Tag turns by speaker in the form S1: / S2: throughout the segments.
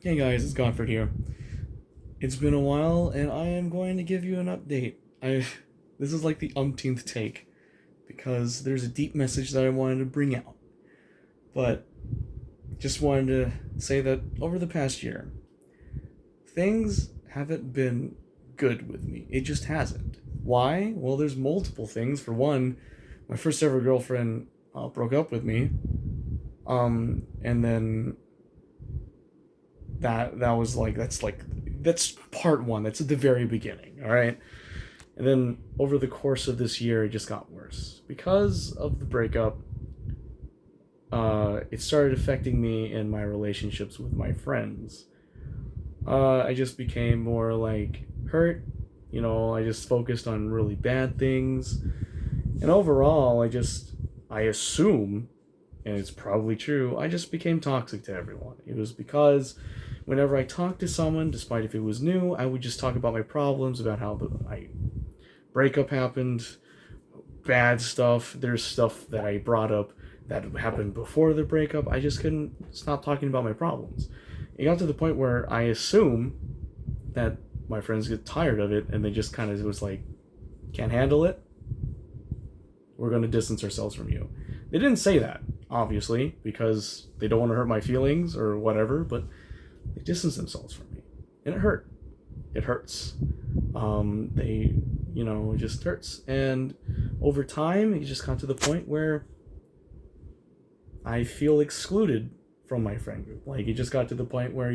S1: Hey guys, it's Godford here. It's been a while, and I am going to give you an update. This is like the umpteenth take, because there's a deep message that I wanted to bring out. But just wanted to say that over the past year, things haven't been good with me. It just hasn't. Why? Well, there's multiple things. For one, my first ever girlfriend broke up with me, and then that was that's part one. That's at the very beginning. All right. And then over the course of this year, it just got worse because of the breakup. It started affecting me in my relationships with my friends. I just became more like hurt. I just focused on really bad things, and overall, I assume, and it's probably true, I just became toxic to everyone. It was because whenever I talked to someone, despite if it was new, I would just talk about my problems, about how my breakup happened, bad stuff. There's stuff that I brought up that happened before the breakup. I just couldn't stop talking about my problems. It got to the point where I assume that my friends get tired of it and they just kind of was like, can't handle it, we're going to distance ourselves from you. They didn't say that, obviously, because they don't want to hurt my feelings or whatever, but they distanced themselves from me. And it hurt. It hurts. It just hurts. And over time, it just got to the point where I feel excluded from my friend group. Like, it just got to the point where,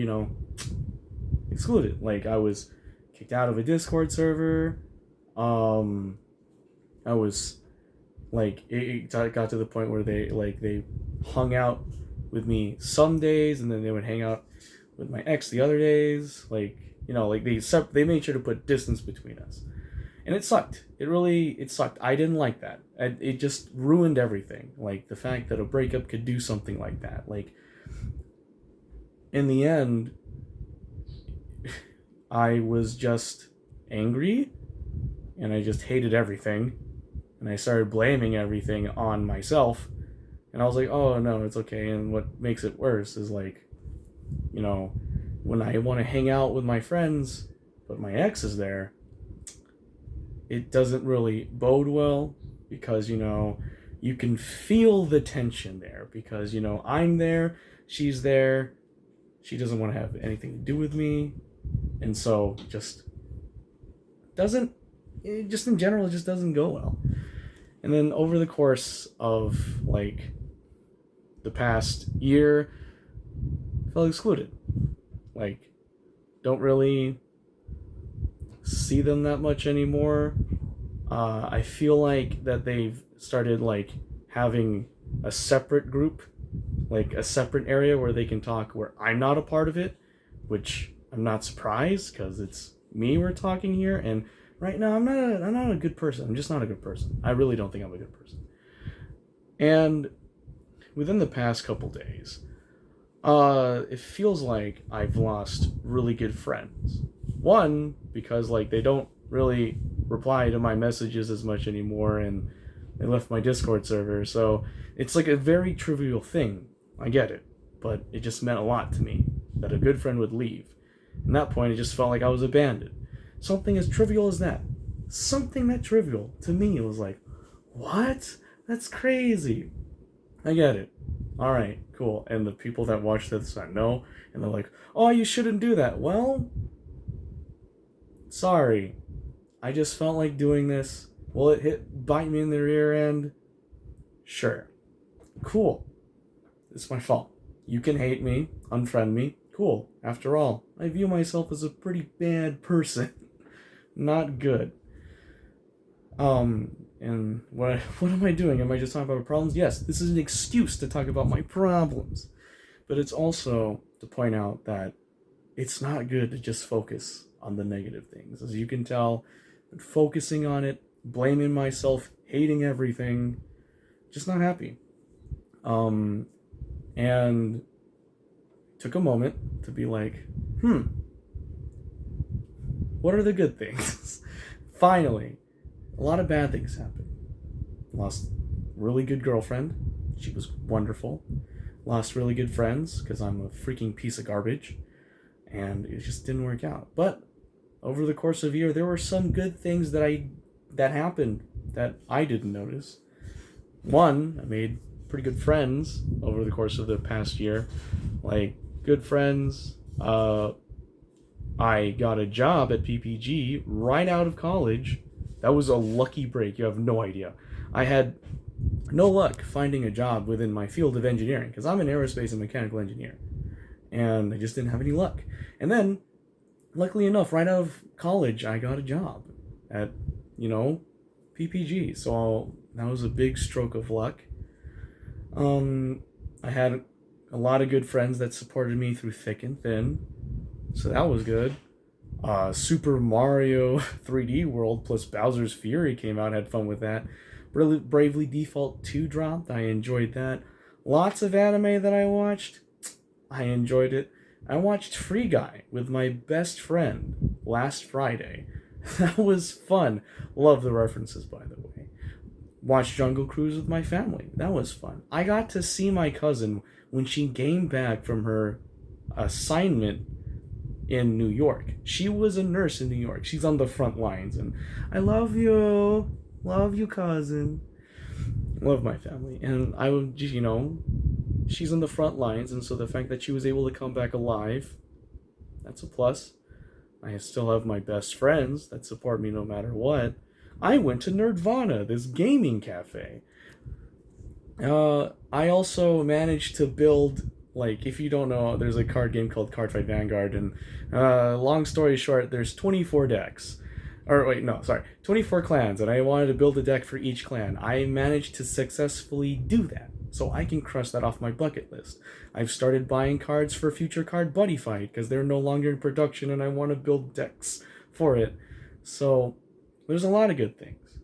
S1: excluded. Like, I was kicked out of a Discord server. I was it got to the point where they hung out with me some days, and then they would hang out with my ex the other days. They made sure to put distance between us, and it sucked. It sucked. I didn't like that. It just ruined everything. Like, the fact that a breakup could do something like that. Like, in the end, I was just angry, and I just hated everything. And I started blaming everything on myself. And I was like, oh, no, it's okay. And what makes it worse is, when I want to hang out with my friends, but my ex is there, it doesn't really bode well because, you can feel the tension there because, I'm there, she's there, she doesn't want to have anything to do with me. And so in general, it just doesn't go well. And then over the course of the past year, I felt excluded. Don't really see them that much anymore. I feel like that they've started having a separate group, a separate area where they can talk where I'm not a part of it, which I'm not surprised because it's me we're talking here. And right now, I'm not a good person. I'm just not a good person. I really don't think I'm a good person. And within the past couple days, it feels like I've lost really good friends. One, because they don't really reply to my messages as much anymore, and they left my Discord server. So it's a very trivial thing. I get it, but it just meant a lot to me that a good friend would leave. At that point, it just felt like I was abandoned. Something as trivial as that. Something that trivial. To me, it was like, what? That's crazy. I get it. Alright, cool. And the people that watch this, I know, and they're like, oh, you shouldn't do that. Well, sorry. I just felt like doing this. Will it bite me in the rear end? Sure. Cool. It's my fault. You can hate me, unfriend me. Cool. After all, I view myself as a pretty bad person. Not good. And what am I doing? Am I just talking about my problems? Yes, this is an excuse to talk about my problems. But it's also to point out that it's not good to just focus on the negative things. As you can tell, focusing on it, blaming myself, hating everything, just not happy. And took a moment to be like, what are the good things? Finally, a lot of bad things happened. Lost really good girlfriend. She was wonderful. Lost really good friends because I'm a freaking piece of garbage. and it just didn't work out. But over the course of a year, there were some good things that happened that I didn't notice. One, I made pretty good friends over the course of the past year, like good friends. I got a job at PPG right out of college. That was a lucky break. You have no idea. I had no luck finding a job within my field of engineering because I'm an aerospace and mechanical engineer, and I just didn't have any luck. And then, luckily enough, right out of college, I got a job at, PPG. So that was a big stroke of luck. I had a lot of good friends that supported me through thick and thin, so that was good. Super Mario 3D World plus Bowser's Fury came out, had fun with that. Bravely Default 2 dropped, I enjoyed that. Lots of anime that I watched, I enjoyed it. I watched Free Guy with my best friend last Friday. That was fun. Love the references, by the way. Watched Jungle Cruise with my family. That was fun. I got to see my cousin when she came back from her assignment in New York. She was a nurse in New York. She's on the front lines, and I love you. Love you, cousin. Love my family. And I would, she's on the front lines, and so the fact that she was able to come back alive, that's a plus. I still have my best friends that support me no matter what. I went to Nerdvana, this gaming cafe. I also managed to build, if you don't know, there's a card game called Cartridge Vanguard, and long story short, there's 24 decks. 24 clans, and I wanted to build a deck for each clan. I managed to successfully do that, so I can cross that off my bucket list. I've started buying cards for Future Card Buddy Fight, because they're no longer in production, and I want to build decks for it. So, there's a lot of good things.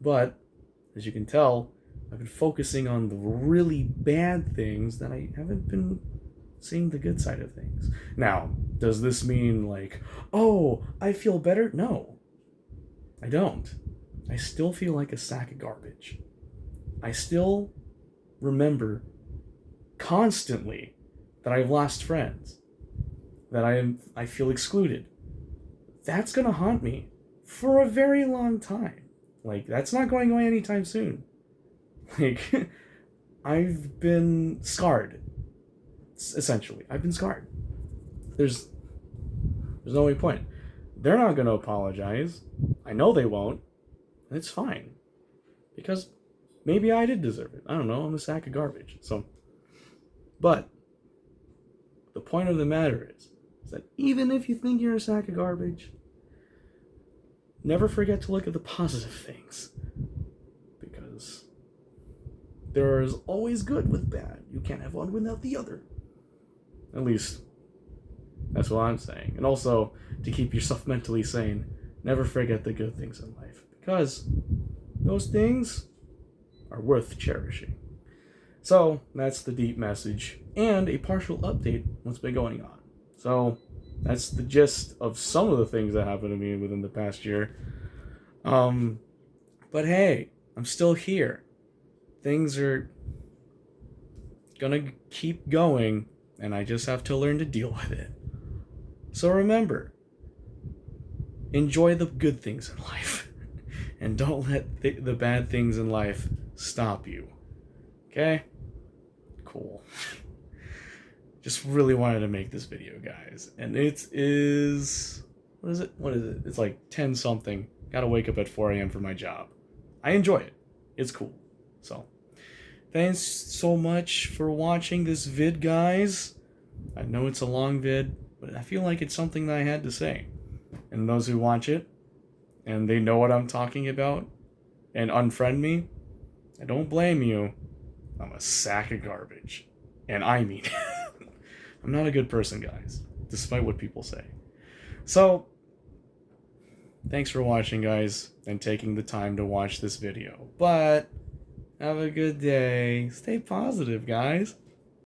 S1: But, as you can tell, I've been focusing on the really bad things that I haven't been seeing the good side of things. Now, does this mean, I feel better? No. I don't. I still feel like a sack of garbage. I still remember constantly that I've lost friends, that I feel excluded. That's gonna haunt me for a very long time. That's not going away anytime soon. I've been scarred. Essentially, I've been scarred. There's no way point. They're not going to apologize. I know they won't. And it's fine. Because maybe I did deserve it. I don't know. I'm a sack of garbage. But the point of the matter is that even if you think you're a sack of garbage, never forget to look at the positive things. Because there is always good with bad. You can't have one without the other. At least, that's what I'm saying. And also, to keep yourself mentally sane, never forget the good things in life. Because those things are worth cherishing. So, that's the deep message. And a partial update on what's been going on. So, that's the gist of some of the things that happened to me within the past year. But hey, I'm still here. Things are gonna keep going, and I just have to learn to deal with it. So remember, enjoy the good things in life, and don't let the bad things in life stop you. Okay? Cool. Just really wanted to make this video, guys. And it is... What is it? It's 10 something. Gotta wake up at 4 a.m. for my job. I enjoy it. It's cool. So, thanks so much for watching this vid, guys. I know it's a long vid, but I feel like it's something that I had to say. And those who watch it, and they know what I'm talking about, and unfriend me, I don't blame you. I'm a sack of garbage. And I mean it. I'm not a good person, guys, despite what people say. So, thanks for watching, guys, and taking the time to watch this video. But, have a good day. Stay positive, guys.